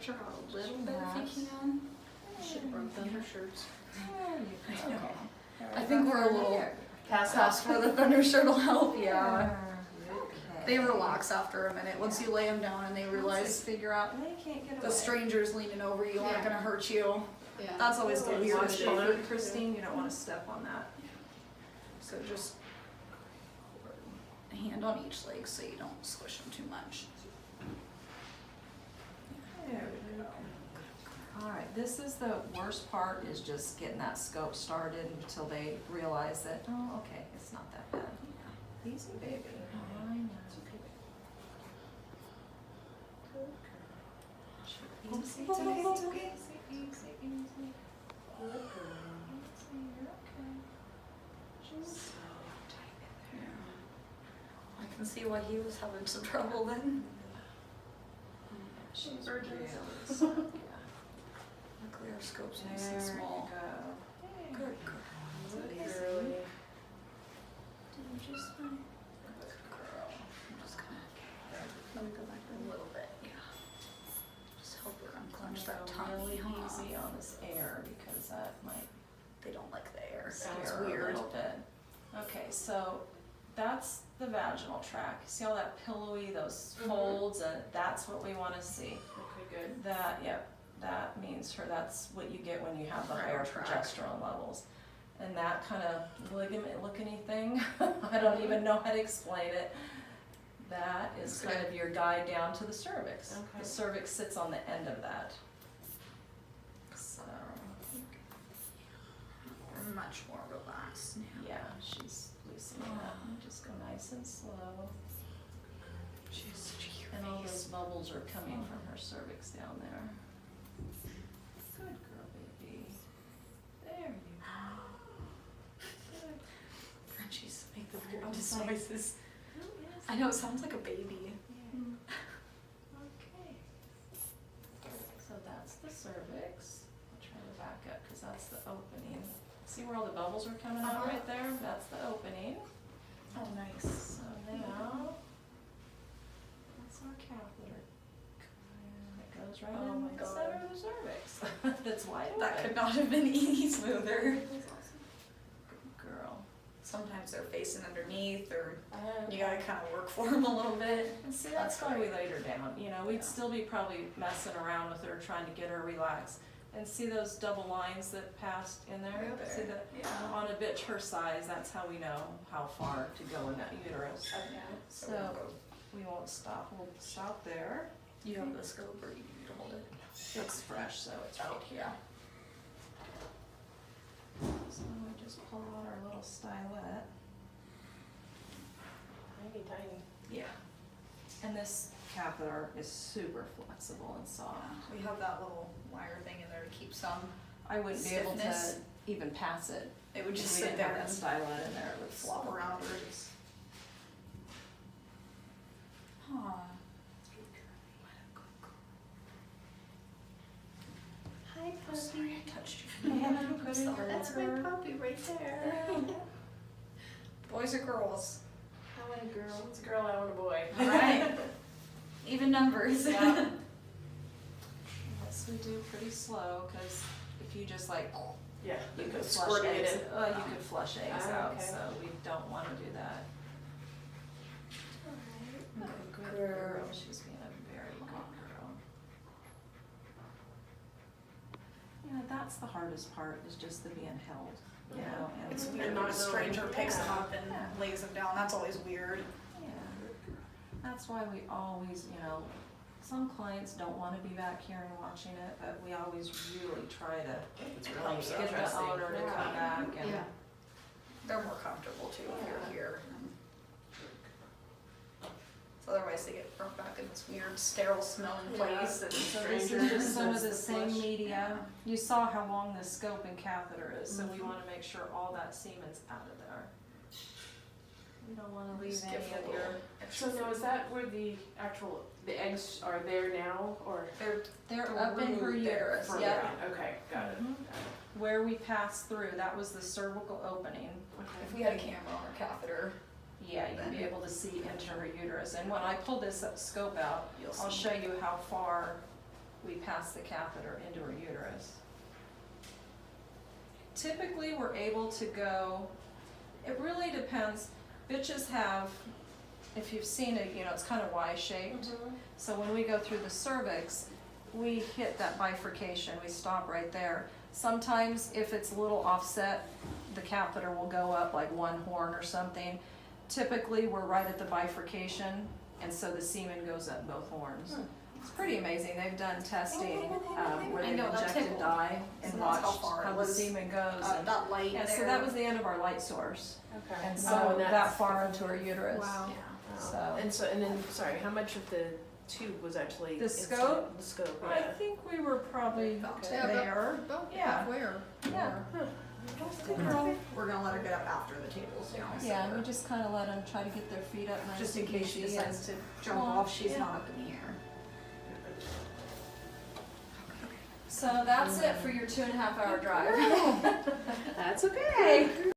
stretch her out a little bit if you can. Should have brought thunder shirts. Okay. I think we're a little Past where the thunder shirt will help. Yeah. Okay. They relax after a minute once you lay them down and they realize Figure out they can't get away. the strangers leaning over you aren't gonna hurt you. Yeah. That's always the weirdest Watch part. your feet, Christine, you don't want to step on that. So just a hand on each leg so you don't squish them too much. There we go. Alright, this is the worst part, is just getting that scope started until they realize that, oh, okay, it's not that bad. Easy, baby. I know. Easy, it's okay, it's okay. Easy. Good girl. Easy, you're okay. Just tight in there. I can see why he was having some trouble then. She's Virgins. really soft, yeah. Luckily our scope's There nice you and small. go. Hey. Good girl. Good girl. Did you just fine? Good girl. I'm just gonna let me go back a little bit. Yeah. Just help her unclench that tummy. Really easy on this air because that might They don't like the air. scare It's her a weird. little bit. Okay, so that's the vaginal tract. See all that pillowy, those folds, and that's what we want to see. Okay, good. That, yep, that means that's what you get when you have the Right higher track. progesterone levels. And that kind of ligament looking thing, I don't even know how to explain it. That is kind of your guide down to the cervix. Okay. The cervix sits on the end of that. So, We're much more relaxed now. yeah, she's loosening up. Just go nice and slow. She's And all those bubbles are coming from her cervix down there. Good girl, baby. There you go. Good. Frenchies make the Oh, weirdest nice. noises. Oh, yes. I know, it sounds like a baby. Yeah. Okay. So that's the cervix. I'll try to back up because that's the opening. See where all the bubbles are coming out right there? That's the opening. Oh, nice. So now, that's our catheter. And it goes right Oh in my the God. center of the cervix. That's wide That open. could not have been any smoother. Good girl. Sometimes they're facing underneath, or you Yeah. gotta kind of work for them a little bit. And see, that's That's why we great. laid her down. You know, we'd Yeah. still be probably messing around with her, trying to get her relaxed. And see those double lines that passed in there? Yeah, there. See that? Yeah. On a bitch her size, that's how we know how far to go in that uterus. Yeah. So we won't stop. We'll stop there. You have the scope, or you need to hold it. It's fresh, so it's right here. So we just pull out our little stylet. Tiny. Yeah. And this catheter is super flexible and soft. We have that little wire thing in there to keep some. I wouldn't be able to Stiffness. even pass it. It would If just we sit didn't have there that and stylet in there, it would flop flop around. Huh. Hi, Oh, sorry, I touched you. Yeah, Sorry. That's my puppy right there. Boys or girls? I want a girl. It's a girl, I want a boy. Right. Even numbers. Yeah. Yes, we do pretty slow, because if you just like, Yeah. you could flush Squirting it eggs, in. you could flush eggs Ah, out, okay. so we don't wanna do that. Good Girl, girl. she's being a very good girl. Yeah, that's the hardest part, is just the being held, you know, and. It's And weird not when a stranger knowing- picks them yeah. up and Yeah. lays them down. That's always weird. Yeah, that's why we always, you know, some clients don't wanna be back here and watching it, but we always really try to It's get really the interesting. owner to come back and. Yeah. They're more comfortable too if you're here. So otherwise they get thrown back in this weird sterile smelling Yeah. place and So this is Strangers, just some of that's the the same flush. media. You saw how long the scope and catheter is, so we Mhm. wanna make sure all that semen's out of there. We don't wanna leave Just any give a of little your, extra So now food. is that where the eggs are there now, or? they're up in her Removed there, uterus, further yeah. in? Okay, got it. Mhm. Where we passed through, that was the cervical opening. If Okay. we had a camera on our catheter, Yeah, you'd be able to see into her uterus, and when I pull this scope out, you'll I'll see. show you how far we pass the catheter into her uterus. Typically, we're able to go, it really depends. Bitches have, if you've seen it, you know, it's kind of Y-shaped. So when we go through the cervix, we hit that bifurcation, we stop right there. Sometimes if it's a little offset, the catheter will go up like one horn or something. Typically, we're right at the bifurcation, and so the semen goes up both horns. It's pretty amazing. They've done testing where I they've know, that injected tickled. dye and So that's how watched far it how the was, semen goes. And, that light yeah, there. so that was the end of our light source. Okay. And Oh, so and that that's- far into her uterus. Wow. Wow. So- And then, sorry, how much of the tube was actually The inside? scope? The scope, I yeah. think we were probably About there. About Yeah. halfway or Yeah. more. Good girl. We're gonna let her get up after the tables, you know. so Yeah, we we're- just kind of let them try to get their feet up nice just in and case she easy decides and- to jump Well, off, she's yeah. not up in the air. So that's it for your 2.5 hour drive. That's okay.